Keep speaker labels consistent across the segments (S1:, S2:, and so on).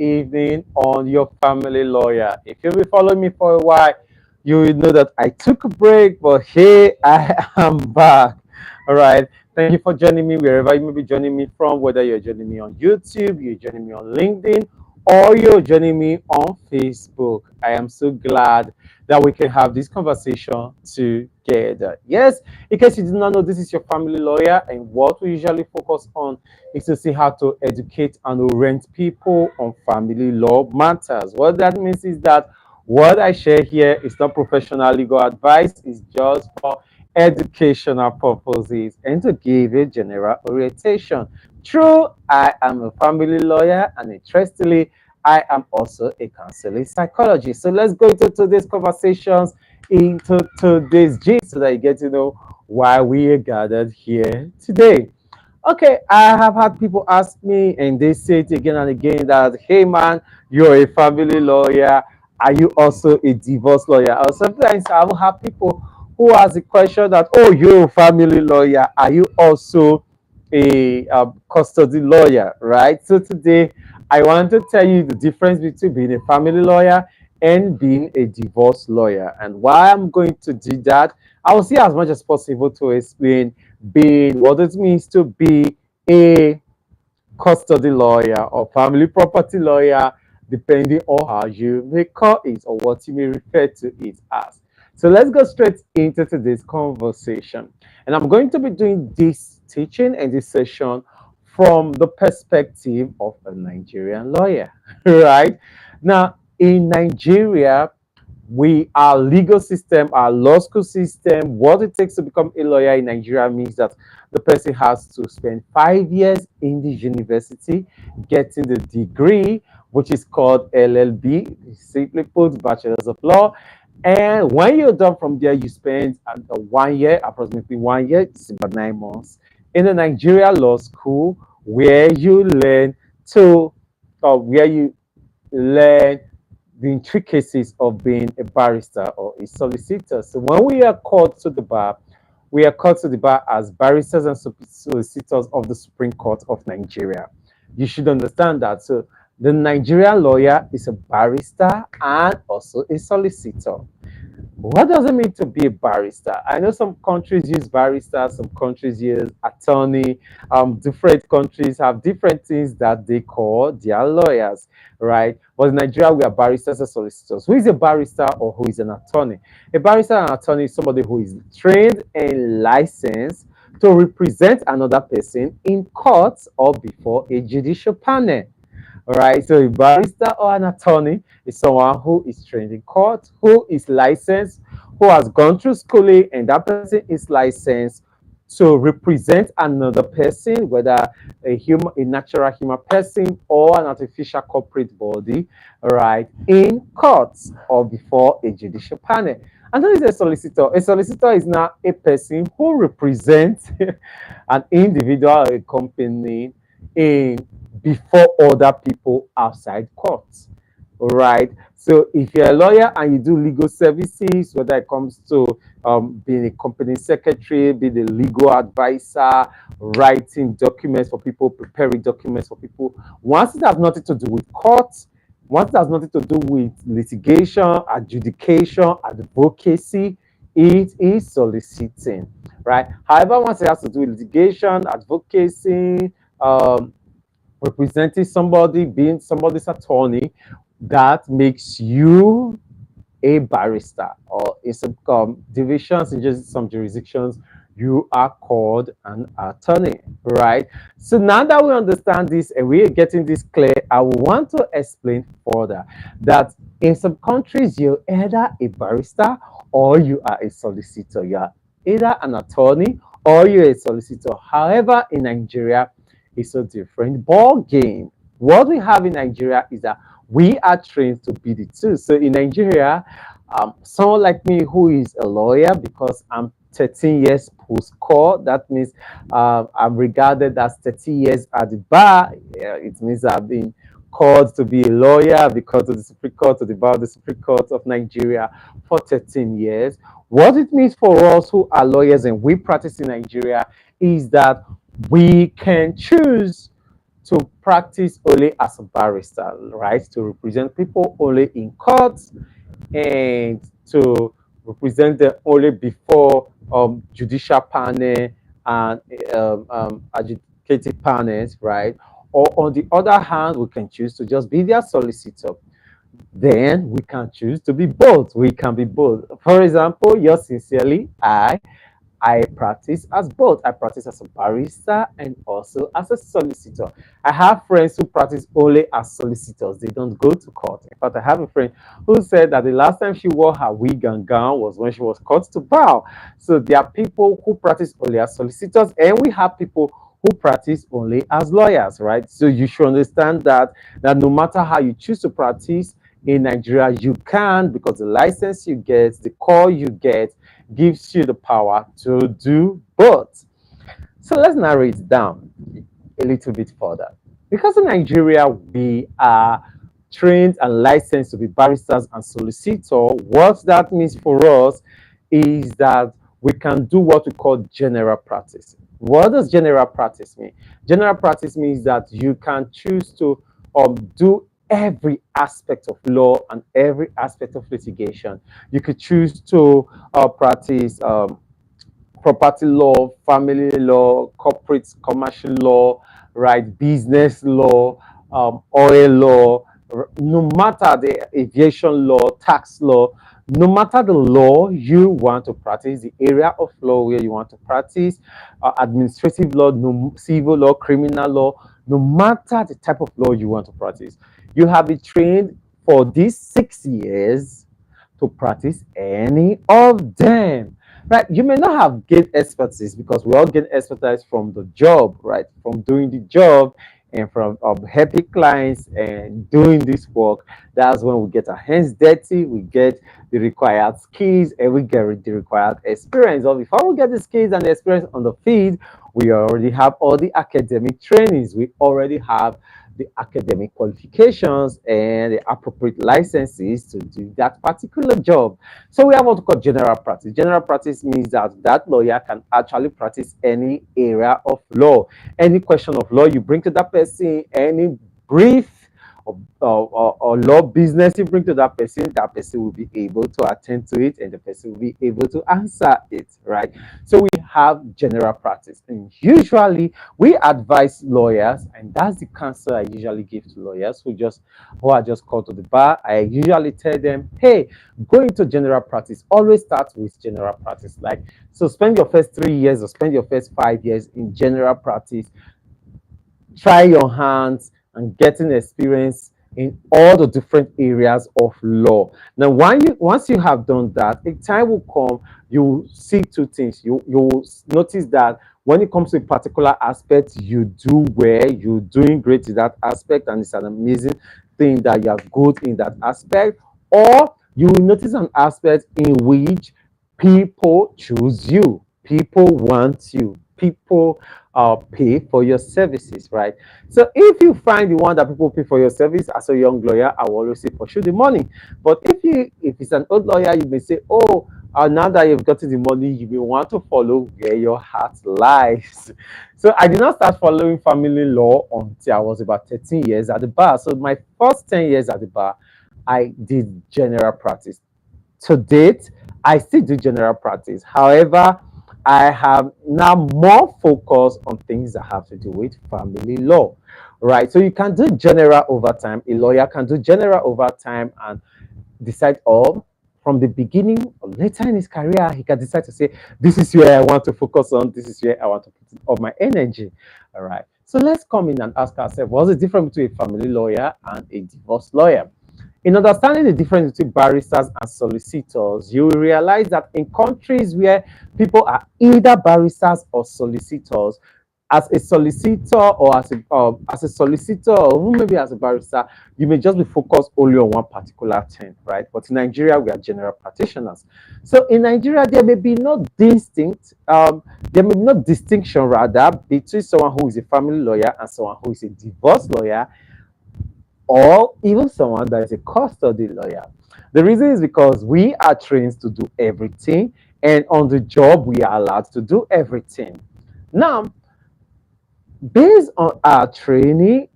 S1: evening on your family lawyer. If you've been following me for a while, you will know that I took a break, but here I am back. All right. Thank you for joining me wherever you may be joining me from, whether you're joining me on YouTube, you're joining me on LinkedIn, or you're joining me on Facebook. I am so glad that we can have this conversation together. Yes, in case you did not know, this is your family lawyer, and what we usually focus on is to see how to educate and orient people on family law matters. What that means is that what I share here is not professional legal advice, it's just for educational purposes and to give a general orientation. True, I am a family lawyer, and interestingly, I am also a counseling psychologist. So let's go into today's conversations, into today's gist, so that you get to know why we are gathered here today. Okay, I have had people ask me, and they say it again and again that, hey man, you're a family lawyer. Are you also a divorce lawyer? Or sometimes I will have people who ask the question that, oh, you're a family lawyer. Are you also a custody lawyer, right? So today, I want to tell you the difference between being a family lawyer and being a divorce lawyer. And why I'm going to do that, I will see as much as possible to explain being what it means to be a custody lawyer or family property lawyer, depending on how you may call it or what you may refer to it as. So let's go straight into today's conversation. And I'm going to be doing this teaching and this session from the perspective of a Nigerian lawyer, right? Now, in Nigeria, our legal system, our law school system, what it takes to become a lawyer in Nigeria means that the person has to spend 5 years in the university getting the degree, which is called LLB, simply put, Bachelor's of Law. And when you're done from there, you spend approximately 1 year, it's about 9 months, in the Nigeria law school, where you learn to, or where you learn the intricacies of being a barrister or a solicitor. So when we are called to the bar, we are called to the bar as barristers and solicitors of the Supreme Court of Nigeria. You should understand that. So the Nigerian lawyer is a barrister and also a solicitor. What does it mean to be a barrister? I know some countries use barrister, some countries use attorney. Different countries have different things that they call their lawyers, right? But in Nigeria, we are barristers and solicitors. Who is a barrister or who is an attorney? A barrister and attorney is somebody who is trained and licensed to represent another person in court or before a judicial panel. All right, so a barrister or an attorney is someone who is trained in court, who is licensed, who has gone through schooling, and that person is licensed to represent another person, whether a natural human person or an artificial corporate body, all right, in courts or before a judicial panel. And then is a solicitor. A solicitor is now a person who represents an individual or a company in before other people outside courts. All right. So if you're a lawyer and you do legal services, whether it comes to being a company secretary, being a legal advisor, writing documents for people, preparing documents for people, once it has nothing to do with courts, once it has nothing to do with litigation, adjudication, advocacy, it is soliciting, right? However, once it has to do with litigation, advocacy, representing somebody, being somebody's attorney, that makes you a barrister, or in some divisions, in just some jurisdictions, you are called an attorney, right? So now that we understand this and we are getting this clear, I want to explain further that in some countries, you're either a barrister or you are a solicitor. You are either an attorney or you're a solicitor. However, in Nigeria, it's a different ball game. What we have in Nigeria is that we are trained to be the two. So in Nigeria, someone like me who is a lawyer, because I'm 13 years post-court, that means I'm regarded as 30 years at the bar. Yeah, it means I've been called to be a lawyer because of the Supreme Court, to the bar of the Supreme Court of Nigeria for 13 years. What it means for us who are lawyers and we practice in Nigeria is that we can choose to practice only as a barrister, right? To represent people only in courts and to represent them only before judicial panel and adjudicative panels, right? Or on the other hand, we can choose to just be their solicitor. Then we can choose to be both. We can be both. For example, yours sincerely, I practice as both. I practice as a barrister and also as a solicitor. I have friends who practice only as solicitors. They don't go to court. In fact, I have a friend who said that the last time she wore her wig and gown was when she was called to bar. So there are people who practice only as solicitors, and we have people who practice only as lawyers, right? So you should understand that no matter how you choose to practice in Nigeria, you can, because the license you get, the call you get, gives you the power to do both. So let's narrow it down a little bit further. Because in Nigeria, we are trained and licensed to be barristers and solicitors, what that means for us is that we can do what we call general practice. What does general practice mean? General practice means that you can choose to do every aspect of law and every aspect of litigation. You could choose to practice property law, family law, corporate commercial law, right, business law, oil law, no matter the aviation law, tax law, no matter the law you want to practice, the area of law where you want to practice, administrative law, no, civil law, criminal law, no matter the type of law you want to practice, you have been trained for these 6 years to practice any of them. Right, you may not have gained expertise because we all gain expertise from the job, right? From doing the job and from helping clients and doing this work. That's when we get our hands dirty, we get the required skills, and we get the required experience. Or before we get the skills and the experience on the field, we already have all the academic trainings. We already have the academic qualifications and the appropriate licenses to do that particular job. So we have what we call general practice. General practice means that that lawyer can actually practice any area of law. Any question of law you bring to that person, any brief or law business you bring to that person will be able to attend to it and the person will be able to answer it, right? So we have general practice. And usually we advise lawyers, and that's the counsel I usually give to lawyers who are just called to the bar. I usually tell them, hey, go into general practice. Always start with general practice. Like, so spend your first 3 years or spend your first 5 years in general practice. Try your hands and getting experience in all the different areas of law. Now, once you have done that, a time will come, you see two things. You notice that when it comes to a particular aspect, you do well, you're doing great in that aspect, and it's an amazing thing that you are good in that aspect. Or you will notice an aspect in which people choose you, people want you, people pay for your services, right? So if you find the one that people pay for your service as a young lawyer, I will always say pursue the money. But if it's an old lawyer, you may say, oh, now that you've gotten the money, you may want to follow where your heart lies. So I did not start following family law until I was about 13 years at the bar. So my first 10 years at the bar, I did general practice. To date, I still do general practice. However, I have now more focus on things that have to do with family law, right? So you can do general over time. A lawyer can do general over time and decide, oh, from the beginning or later in his career, he can decide to say, this is where I want to focus on, this is where I want to put all my energy. All right. So let's come in and ask ourselves, what's the difference between a family lawyer and a divorce lawyer? In understanding the difference between barristers and solicitors, you will realize that in countries where people are either barristers or solicitors, as a solicitor or as a solicitor or maybe as a barrister, you may just be focused only on one particular thing, right? But in Nigeria, we are general practitioners. So in Nigeria, there may be no distinction rather between someone who is a family lawyer and someone who is a divorce lawyer, or even someone that is a custody lawyer. The reason is because we are trained to do everything, and on the job, we are allowed to do everything. Now, Based on our training,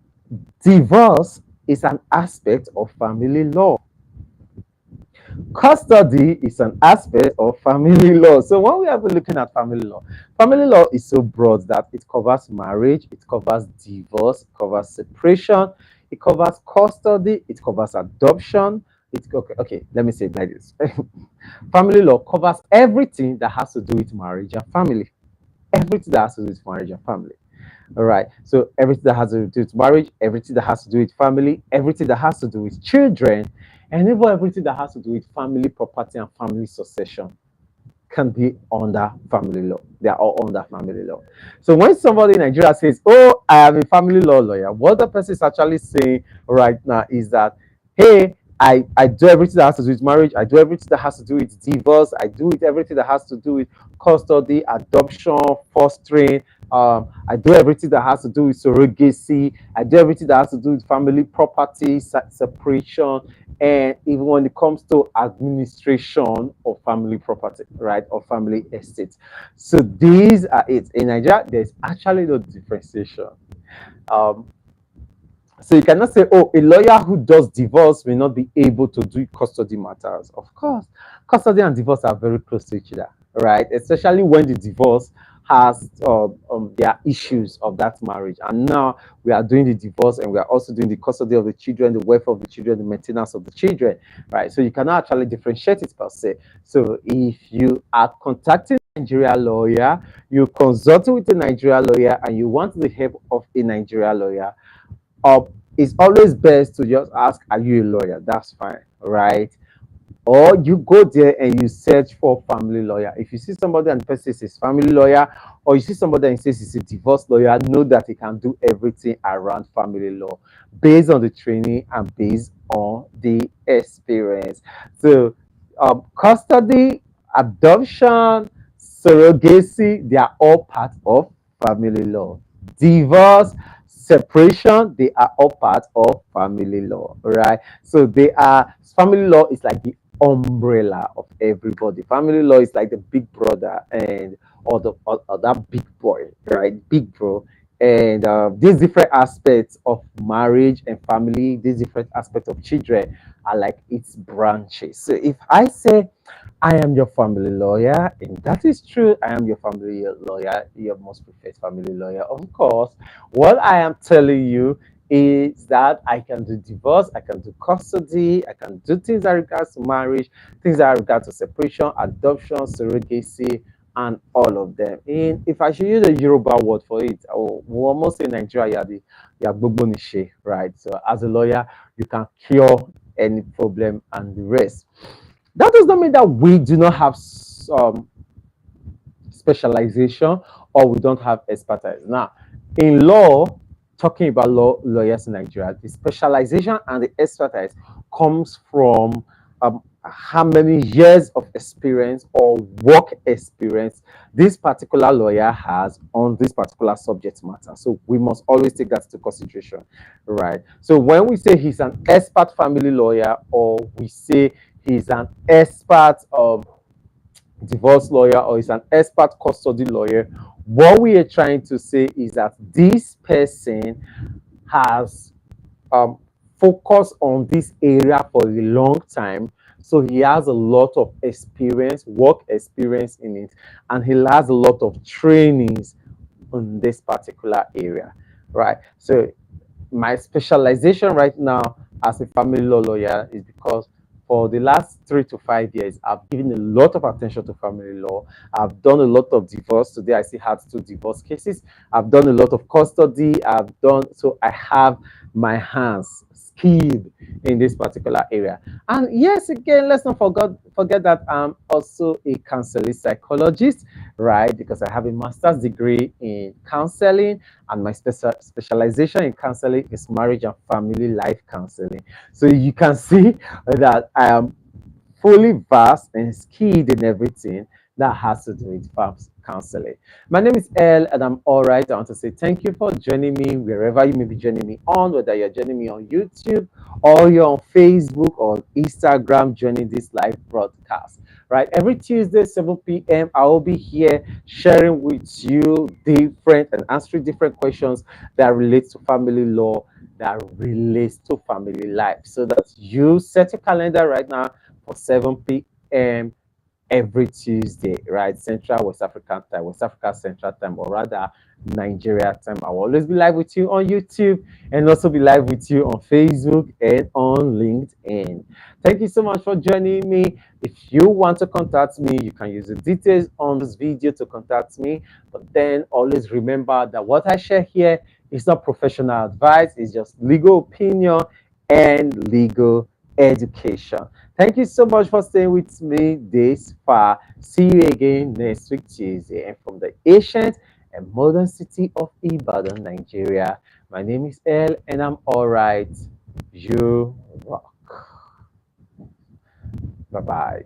S1: divorce is an aspect of family law. Custody is an aspect of family law. So when we are looking at family law is so broad that it covers marriage, it covers divorce, it covers separation, it covers custody, it covers adoption. It's okay. Let me say it like this. Family law covers everything that has to do with marriage and family. Everything that has to do with marriage and family. All right. So everything that has to do with marriage, everything that has to do with family, everything that has to do with children, and even everything that has to do with family property and family succession can be under family law. They are all under family law. So when somebody in Nigeria says, "Oh, I am a family law lawyer," what the person is actually saying right now is that, "Hey, I do everything that has to do with marriage. I do everything that has to do with divorce. I do it everything that has to do with custody, adoption, fostering. I do everything that has to do with surrogacy. I do everything that has to do with family property, separation, and even when it comes to administration of family property, right, or family estates." So these are it. In Nigeria, there's actually no differentiation. Um, so you cannot say, "Oh, a lawyer who does divorce may not be able to do custody matters." Of course, custody and divorce are very close to each other, right? Especially when the divorce has their issues of that marriage. And now we are doing the divorce and we are also doing the custody of the children, the welfare of the children, the maintenance of the children, right? So you cannot actually differentiate it per se. So if you are contacting a Nigeria lawyer, you consult with a Nigeria lawyer, and you want the help of a Nigeria lawyer, uh, it's always best to just ask, "Are you a lawyer?" That's fine, right? Or you go there and you search for family lawyer. If you see somebody and the person says family lawyer, or you see somebody and says he's a divorce lawyer, know that he can do everything around family law based on the training and based on the experience. So, custody, adoption, surrogacy, they are all part of family law. Divorce, separation, they are all part of family law, right? So they are, family law is like the umbrella of everybody. Family law is like the big brother and or that big boy, right? Big bro. And these different aspects of marriage and family, these different aspects of children are like its branches. So if I say I am your family lawyer, and that is true, I am your family lawyer, your most preferred family lawyer. Of course, what I am telling you is that I can do divorce, I can do custody, I can do things that regards to marriage, things that regards to separation, adoption, surrogacy, and all of them. And if I should use a Yoruba word for it, I will almost say in Nigeria, you are gbogbo right? So as a lawyer, you can cure any problem and the rest. That does not mean that we do not have some specialization or we don't have expertise. Now, in law, talking about lawyers in Nigeria, the specialization and the expertise comes from how many years of experience or work experience this particular lawyer has on this particular subject matter. So we must always take that into consideration, right? So when we say he's an expert family lawyer, or we say he's an expert divorce lawyer, or is an expert custody lawyer, what we are trying to say is that this person has um, focused on this area for a long time. So he has a lot of experience, work experience in it, and he has a lot of trainings on this particular area, right? So my specialization right now as a family law lawyer is because for the last 3 to 5 years, I've given a lot of attention to family law. I've done a lot of divorce. Today, I still have 2 divorce cases. I've done a lot of custody. So I have my hands skilled in this particular area. And yes, again, let's not forget that I'm also a counseling psychologist, right? Because I have a master's degree in counseling, and my specialization in counseling is marriage and family life counseling. So you can see that I am fully versed and skilled in everything that has to do with farm counseling. My name is El, and I'm all right. I want to say thank you for joining me wherever you may be joining me on, whether you're joining me on YouTube or you're on Facebook or Instagram joining this live broadcast. Right, every Tuesday, 7 p.m., I will be here sharing with you different and answering different questions that relate to family law, that relates to family life, so that you set your calendar right now for 7 p.m. every Tuesday, right? Central West African time, West Africa Central time, or rather Nigeria time. I will always be live with you on YouTube and also be live with you on Facebook and on LinkedIn. Thank you so much for joining me. If you want to contact me, you can use the details on this video to contact me. But then always remember that what I share here is not professional advice, it's just legal opinion and legal education. Thank you so much for staying with me this far. See you again next week, Tuesday. And from the ancient and modern city of Ibadan, Nigeria, my name is El, and I'm all right. You rock. Bye bye.